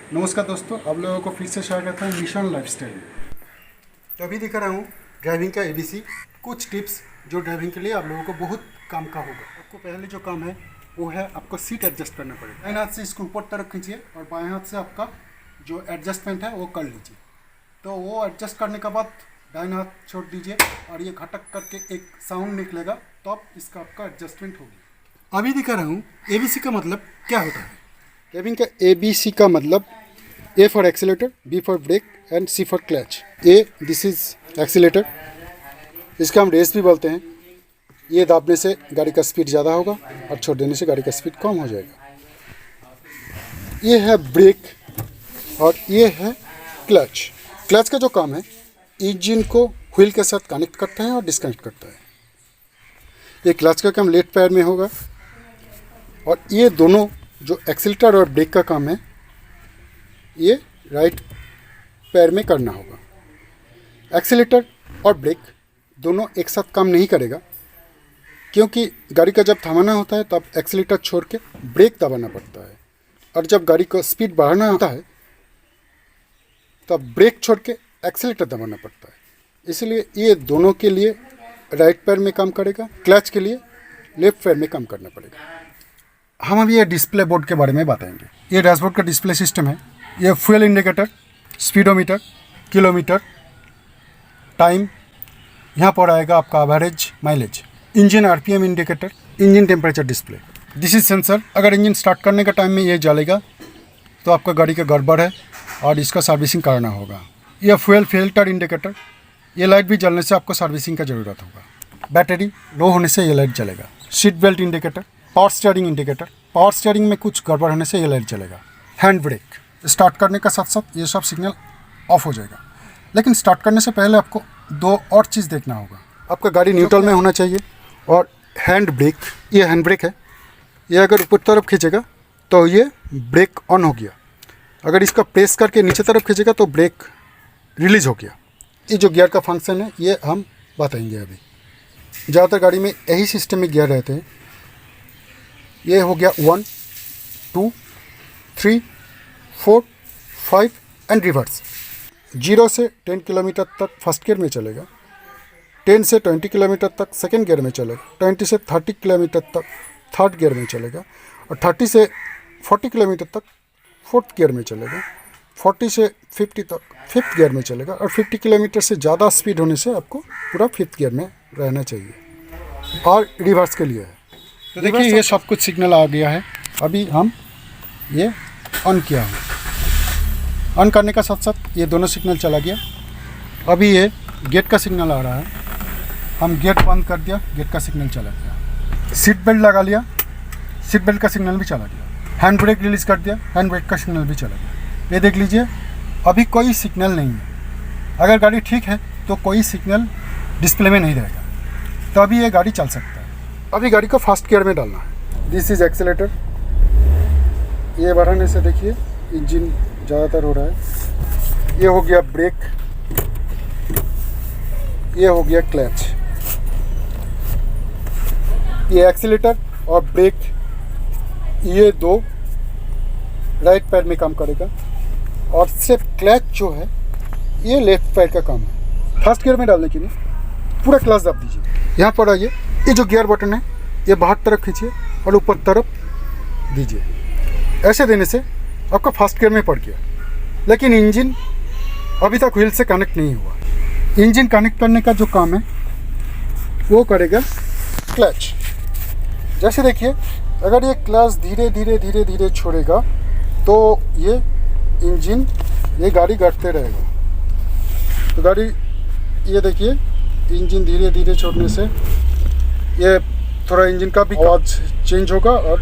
नमस्कार दोस्तों, आप लोगों को फिर से स्वागत है मिशन लाइफस्टाइल में। तो अभी दिखा रहा हूँ ड्राइविंग का ABC, कुछ टिप्स जो ड्राइविंग के लिए आप लोगों को बहुत काम का होगा। आपको पहले जो काम है वो है आपको सीट एडजस्ट करना पड़ेगा। दाएं हाथ से इसको ऊपर तरफ खींचिए और बाएं हाथ से आपका जो एडजस्टमेंट है वो कर लीजिए। तो वो एडजस्ट करने के बाद दाएं हाथ छोड़ दीजिए और ये घटक करके एक साउंड निकलेगा, तो अब इसका आपका एडजस्टमेंट होगी। अभी दिखा रहा हूँ ABC का मतलब क्या होता है। ड्राइविंग का ABC का मतलब A for accelerator, B for brake and C for clutch. This is accelerator, इसका हम रेस भी बोलते हैं। ये दाबने से गाड़ी का स्पीड ज़्यादा होगा और छोड़ देने से गाड़ी का स्पीड कम हो जाएगा। ये है ब्रेक और ये है क्लच। क्लच का जो काम है, इंजन को व्हील के साथ कनेक्ट करता है और डिस्कनेक्ट करता है। ये क्लच का काम लेफ्ट पैर में होगा और ये दोनों जो एक्सीलेटर और ब्रेक का काम है ये राइट पैर में करना होगा। एक्सीलेटर और ब्रेक दोनों एक साथ काम नहीं करेगा, क्योंकि गाड़ी का जब थमाना होता है तब एक्सीलेटर छोड़ के ब्रेक दबाना पड़ता है, और जब गाड़ी को स्पीड बढ़ाना होता है तब ब्रेक छोड़ के एक्सीलेटर दबाना पड़ता है। इसलिए ये दोनों के लिए राइट पैर में काम करेगा, क्लच के लिए लेफ्ट पैर में काम करना पड़ेगा। हम अभी ये डिस्प्ले बोर्ड के बारे में बताएंगे। ये डैशबोर्ड का डिस्प्ले सिस्टम है। ये fuel indicator, speedometer, kilometre, time, यहाँ पर आएगा आपका average mileage, engine RPM indicator, engine temperature display. This is sensor. अगर इंजन स्टार्ट करने का टाइम में ये जलेगा तो आपका गाड़ी का गड़बड़ है और इसका सर्विसिंग कराना होगा। यह फ्यूल फिल्टर इंडिकेटर, ये लाइट भी जलने से आपको सर्विसिंग का ज़रूरत होगा। बैटरी लो होने से ये लाइट जलेगा। Seat belt indicator, power steering indicator, power steering में कुछ गड़बड़ होने से ये लाइट जलेगा। हैंड ब्रेक, स्टार्ट करने का साथ साथ ये सब सिग्नल ऑफ हो जाएगा। लेकिन स्टार्ट करने से पहले आपको दो और चीज़ देखना होगा। आपका गाड़ी न्यूट्रल में होना चाहिए और हैंड ब्रेक, ये हैंड ब्रेक है, ये अगर ऊपर तरफ खींचेगा तो ये ब्रेक ऑन हो गया। अगर इसका प्रेस करके नीचे तरफ खींचेगा तो ब्रेक रिलीज हो गया। ये जो गियर का फंक्शन है ये हम बताएंगे अभी। ज़्यादातर गाड़ी में यही सिस्टम में गियर रहते हैं। ये हो गया 1, 2, 3, 4, 5 एंड रिवर्स। 0 से 10 किलोमीटर तक फर्स्ट गियर में चलेगा, 10 से 20 किलोमीटर तक सेकेंड गियर में चलेगा, 20 से 30 किलोमीटर तक थर्ड गियर में चलेगा, और 30 से 40 किलोमीटर तक फोर्थ गियर में चलेगा, 40 से 50 तक फिफ्थ गियर में चलेगा, और 50 किलोमीटर से ज़्यादा स्पीड होने से आपको पूरा फिफ्थ गियर में रहना चाहिए। और रिवर्स के लिए है। तो देखिए ये सब कुछ सिग्नल आ गया है। अभी हम ये ऑन किया है। ऑन करने का साथ साथ ये दोनों सिग्नल चला गया। अभी ये गेट का सिग्नल आ रहा है, हम गेट बंद कर दिया, गेट का सिग्नल चला गया। सीट बेल्ट लगा लिया, सीट बेल्ट का सिग्नल भी चला गया। हैंड ब्रेक रिलीज कर दिया, हैंड ब्रेक का सिग्नल भी चला गया। ये देख लीजिए अभी कोई सिग्नल नहीं है। अगर गाड़ी ठीक है तो कोई सिग्नल डिस्प्ले में नहीं रहेगा, तो अभी ये गाड़ी चल सकता है। अभी गाड़ी को फर्स्ट गियर में डालना है। This is accelerator. ये बढ़ाने से देखिए इंजन ज़्यादातर हो रहा है। ये हो गया ब्रेक, ये हो गया क्लच। ये एक्सीलेटर और ब्रेक ये दो राइट पैर में काम करेगा, और सिर्फ क्लच जो है ये लेफ्ट पैर का काम है। फर्स्ट गियर में डालने के लिए पूरा क्लच दबा दीजिए। यहाँ पर आइए, ये जो गियर बटन है ये बाहर तरफ खींचिए और ऊपर तरफ दीजिए। ऐसे देने से आपका फर्स्ट गियर में पड़ गया, लेकिन इंजन अभी तक व्हील से कनेक्ट नहीं हुआ। इंजन कनेक्ट करने का जो काम है वो करेगा क्लच। जैसे देखिए अगर ये क्लच धीरे धीरे धीरे धीरे छोड़ेगा तो ये इंजन, ये गाड़ी घटते रहेगा। तो गाड़ी ये देखिए इंजन धीरे धीरे छोड़ने से ये थोड़ा इंजन का भी आवाज़ चेंज होगा और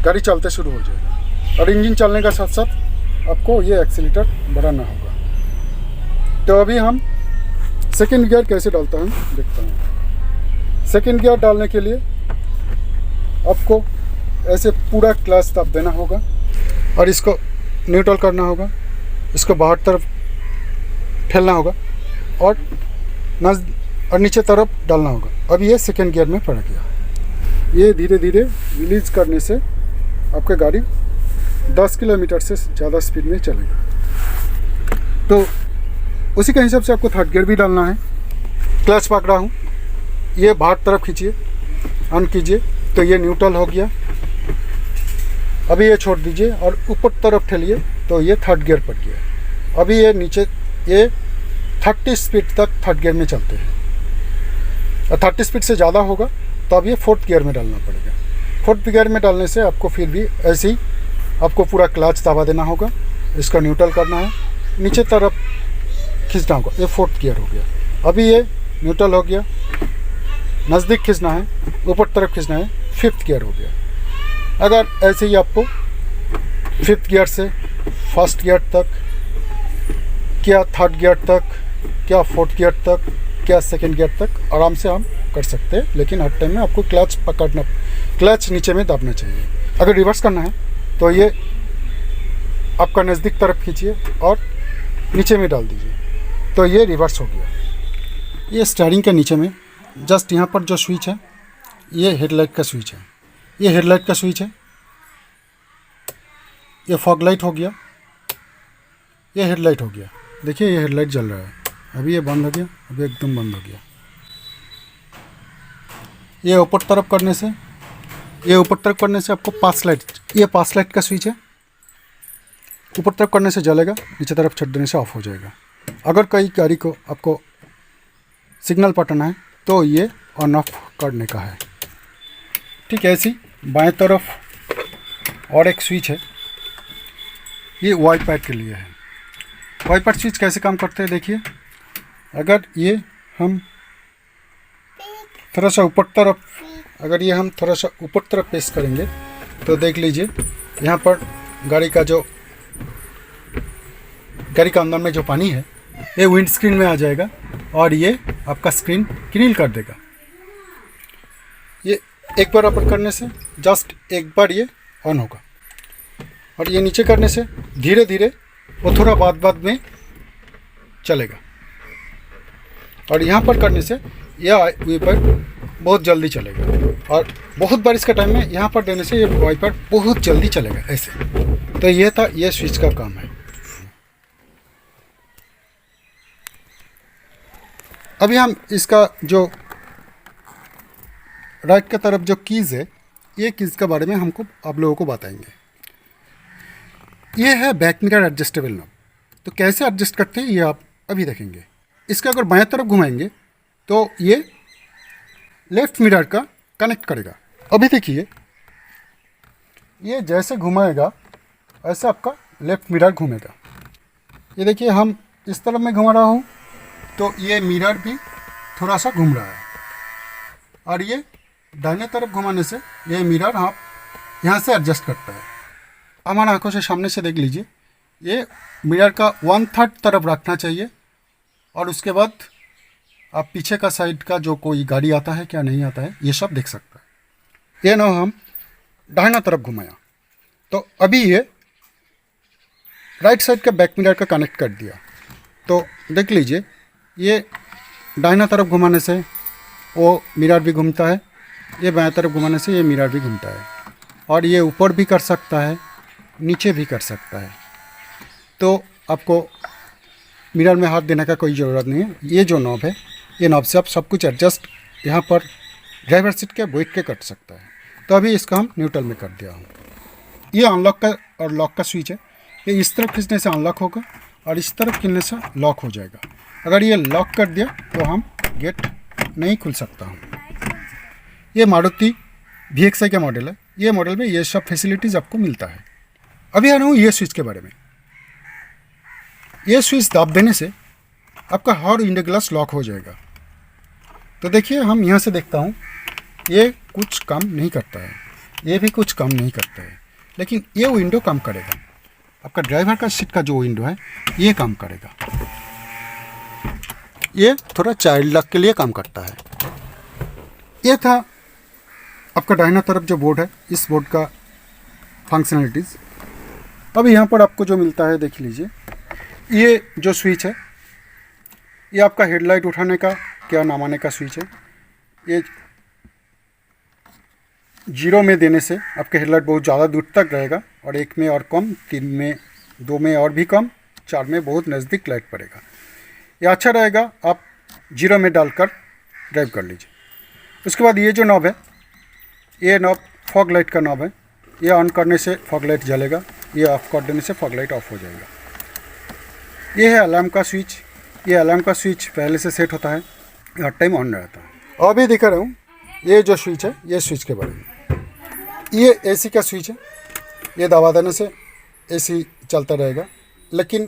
गाड़ी चलते शुरू हो जाएगा। और इंजन चलने का साथ साथ आपको ये एक्सीलेटर बढ़ाना होगा। तो अभी हम सेकेंड गियर कैसे डालता हूँ देखता हूँ। सेकेंड गियर डालने के लिए आपको ऐसे पूरा क्लच दबा देना होगा और इसको न्यूट्रल करना होगा, इसको बाहर तरफ ठेलना होगा और नीचे तरफ डालना होगा। अभी ये सेकेंड गियर में पड़ गया। ये धीरे धीरे रिलीज करने से आपकी गाड़ी 10 किलोमीटर से ज़्यादा स्पीड में चलेगा। तो उसी के हिसाब से आपको थर्ड गियर भी डालना है। क्लच पकड़ा हूँ, ये बाहर तरफ खींचिए, ऑन कीजिए तो ये न्यूट्रल हो गया। अभी ये छोड़ दीजिए और ऊपर तरफ ठेलिए तो ये थर्ड गियर पड़ गया। अभी ये नीचे, ये 30 स्पीड तक थर्ड गियर में चलते हैं और 30 स्पीड से ज़्यादा होगा तो अब ये फोर्थ गियर में डालना पड़ेगा। फोर्थ गियर में डालने से आपको फिर भी ऐसे ही आपको पूरा क्लच दबा देना होगा, इसका न्यूट्रल करना है, नीचे तरफ खींचना होगा। ये फोर्थ गियर हो गया। अभी ये न्यूट्रल हो गया, नज़दीक खींचना है, ऊपर तरफ खींचना है, फिफ्थ गियर हो गया। अगर ऐसे ही आपको फिफ्थ गियर से फर्स्ट गियर तक, क्या थर्ड गियर तक, क्या फोर्थ गियर तक, क्या सेकंड गियर तक आराम से हम कर सकते हैं, लेकिन हर टाइम में आपको क्लच पकड़ना, क्लच नीचे में दबना चाहिए। अगर रिवर्स करना है तो ये आपका नज़दीक तरफ खींचिए और नीचे में डाल दीजिए तो ये रिवर्स हो गया। ये स्टीयरिंग के नीचे में जस्ट यहाँ पर जो स्विच है, ये हेडलाइट का स्विच है, ये हेडलाइट का स्विच है। ये फॉग लाइट हो गया, ये हेडलाइट हो गया। देखिए ये हेडलाइट जल रहा है, अभी ये बंद हो गया, अभी एकदम बंद हो गया। ये ऊपर तरफ करने से, ये ऊपर तरफ करने से आपको पास लाइट, ये पास लाइट का स्विच है, ऊपर तरफ करने से जलेगा, नीचे तरफ छट देने से ऑफ हो जाएगा। अगर कई गाड़ी को आपको सिग्नल पटाना है तो ये ऑन ऑफ करने का है। ठीक है, ऐसी बाएं तरफ और एक स्विच है, ये वाइपर के लिए है। वाइपर स्विच कैसे काम करते हैं देखिए। अगर ये हम थोड़ा सा ऊपर तरफ, अगर ये हम थोड़ा सा ऊपर तरफ पेश करेंगे तो देख लीजिए यहाँ पर गाड़ी का अंदर में जो पानी है ये विंड स्क्रीन में आ जाएगा और ये आपका स्क्रीन क्लीन कर देगा। ये एक बार ऊपर करने से जस्ट एक बार ये ऑन होगा और ये नीचे करने से धीरे धीरे वो थोड़ा बाद में चलेगा और यहाँ पर करने से यह वाइपर बहुत जल्दी चलेगा और बहुत बारिश का टाइम में यहाँ पर देने से ये वाइपर बहुत जल्दी चलेगा ऐसे। तो ये था, ये स्विच का काम है। अभी हम इसका जो राइट की तरफ जो कीज़ है, ये कीज़ के बारे में हमको आप लोगों को बताएंगे। ये है बैक मिरर एडजस्टेबल नॉब। तो कैसे एडजस्ट करते हैं ये आप अभी देखेंगे। इसका अगर बाएं तरफ घुमाएंगे तो ये लेफ्ट मिरर का कनेक्ट करेगा। अभी देखिए ये जैसे घुमाएगा ऐसे आपका लेफ्ट मिरर घूमेगा। ये देखिए हम इस तरफ में घुमा रहा हूँ तो ये मिरर भी थोड़ा सा घूम रहा है और ये दाहिने तरफ घुमाने से ये मिरर आप यहाँ से एडजस्ट करता है। हमारे आंखों से सामने से देख लीजिए, ये मिरर का 1/3 तरफ रखना चाहिए और उसके बाद आप पीछे का साइड का जो कोई गाड़ी आता है क्या नहीं आता है ये सब देख सकता है। ये ना हम दाहिना तरफ घुमाया तो अभी ये राइट साइड का बैक मिरर का कनेक्ट कर दिया। तो देख लीजिए ये दाहिना तरफ घुमाने से वो मिरर भी घूमता है, ये बाएं तरफ घुमाने से ये मिरर भी घूमता है और ये ऊपर भी कर सकता है, नीचे भी कर सकता है। तो आपको मिरर में हाथ देने का कोई ज़रूरत नहीं है। ये जो नॉब है, ये नॉब से आप सब कुछ एडजस्ट यहाँ पर ड्राइवर सीट के बैठ के कर सकता है। तो अभी इसका हम न्यूट्रल में कर दिया हूँ। ये अनलॉक का और लॉक का स्विच है, ये इस तरफ खींचने से अनलॉक होगा और इस तरफ खींचने से लॉक हो जाएगा। अगर ये लॉक कर दिया तो हम गेट नहीं खुल सकता हूँ। ये मारुति VXI का मॉडल है, ये मॉडल में ये सब फैसिलिटीज़ आपको मिलता है। अभी आ रहा हूँ ये स्विच के बारे में। ये स्विच दाब देने से आपका हर विंडो ग्लास लॉक हो जाएगा। तो देखिए हम यहाँ से देखता हूँ ये कुछ काम नहीं करता है, ये भी कुछ काम नहीं करता है, लेकिन ये विंडो काम करेगा। आपका ड्राइवर का सीट का जो विंडो है ये काम करेगा। ये थोड़ा चाइल्ड लॉक के लिए काम करता है। ये था आपका दाहिना तरफ जो बोर्ड है, इस बोर्ड का फंक्शनलिटीज़। अब यहाँ पर आपको जो मिलता है देख लीजिए, ये जो स्विच है ये आपका हेडलाइट उठाने का क्या नामाने का स्विच है। ये 0 में देने से आपका हेडलाइट बहुत ज़्यादा दूर तक रहेगा और 1 में और कम, 3 में, 2 में और भी कम, 4 में बहुत नज़दीक लाइट पड़ेगा। ये अच्छा रहेगा, आप 0 में डालकर ड्राइव कर लीजिए। उसके बाद ये जो नॉब है, ये नॉब फॉग लाइट का नॉब है। ये ऑन करने से फॉग लाइट जलेगा, ये ऑफ कर देने से फॉग लाइट ऑफ हो जाएगा। ये है अलार्म का स्विच। ये अलार्म का स्विच पहले से सेट होता है, हर टाइम ऑन रहता है। अभी दिखा रहा हूँ ये जो स्विच है, ये स्विच के बारे में। ये एसी का स्विच है, ये दबा देने से एसी चलता रहेगा, लेकिन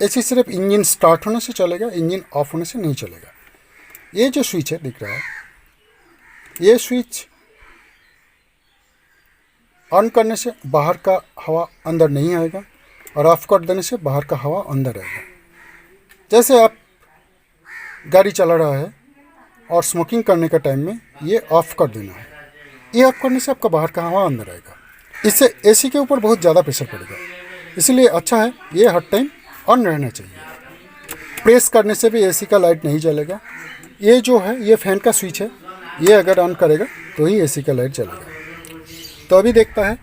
एसी सिर्फ इंजन स्टार्ट होने से चलेगा, इंजन ऑफ होने से नहीं चलेगा। ये जो स्विच है दिख रहा है, ये स्विच ऑन करने से बाहर का हवा अंदर नहीं आएगा और ऑफ कर देने से बाहर का हवा अंदर आएगा। जैसे आप गाड़ी चला रहा है और स्मोकिंग करने का टाइम में ये ऑफ़ कर देना है। ये ऑफ करने से आपका बाहर का हवा अंदर आएगा। इससे एसी के ऊपर बहुत ज़्यादा प्रेशर पड़ेगा, इसलिए अच्छा है ये हर टाइम ऑन रहना चाहिए। प्रेस करने से भी एसी का लाइट नहीं जलेगा। ये जो है ये फ़ैन का स्विच है, ये अगर ऑन करेगा तो ही एसी का लाइट जलेगा। तो अभी देखता है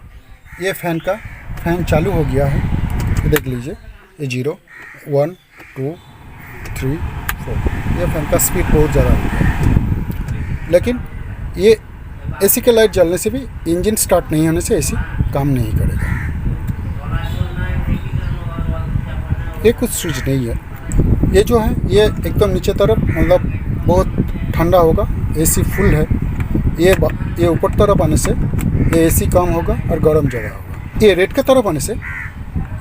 ये फ़ैन चालू हो गया है, ये देख लीजिए, ये 0, 1, 2, 3, 4, ये फ़ैन का स्पीड बहुत ज़्यादा हो गया है। लेकिन ये एसी के लाइट जलने से भी इंजन स्टार्ट नहीं होने से एसी काम नहीं करेगा। ये कुछ स्विच नहीं है। ये जो है ये एकदम नीचे तरफ, मतलब बहुत ठंडा होगा, एसी फुल है। ये ऊपर तरफ आने से ये एसी कम होगा और गर्म जगह होगा। ये रेड के तरफ आने से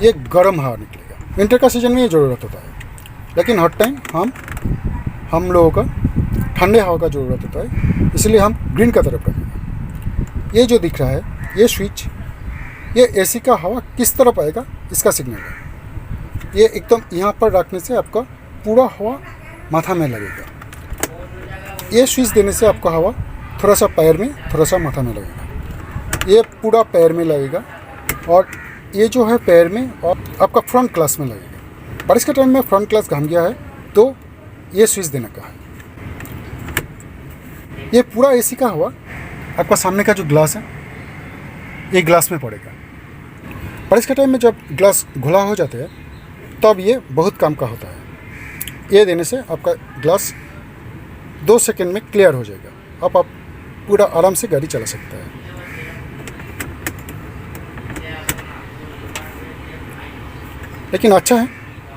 ये गर्म हवा निकलेगा। विंटर का सीजन में ये ज़रूरत होता है, लेकिन हर टाइम हम लोगों का ठंडे हवा का ज़रूरत होता है, इसलिए हम ग्रीन का तरफ रखेंगे। ये जो दिख रहा है ये स्विच, ये एसी का हवा किस तरफ आएगा इसका सिग्नल है। ये एकदम यहाँ पर रखने से आपका पूरा हवा माथा में लगेगा। ये स्विच देने से आपका हवा थोड़ा सा पैर में, थोड़ा सा माथा में लगेगा। ये पूरा पैर में लगेगा और ये जो है पैर में और आपका फ्रंट ग्लास में लगेगा। बारिश के टाइम में फ्रंट ग्लास घम गया है तो ये स्विच देने का है। ये पूरा एसी का हवा आपका सामने का जो ग्लास है ये ग्लास में पड़ेगा। बारिश के टाइम में जब ग्लास घुला हो जाते हैं तब ये बहुत काम का होता है। ये देने से आपका ग्लास 2 सेकंड में क्लियर हो जाएगा। आप पूरा आराम से गाड़ी चला सकते हैं। लेकिन अच्छा है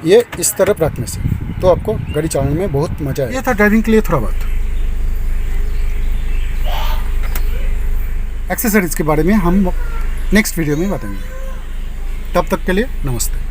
ये इस तरफ रखने से, तो आपको गाड़ी चलाने में बहुत मज़ा आएगा। ये था ड्राइविंग के लिए थोड़ा बहुत। एक्सेसरीज़ के बारे में हम नेक्स्ट वीडियो में बताएंगे। तब तक के लिए नमस्ते।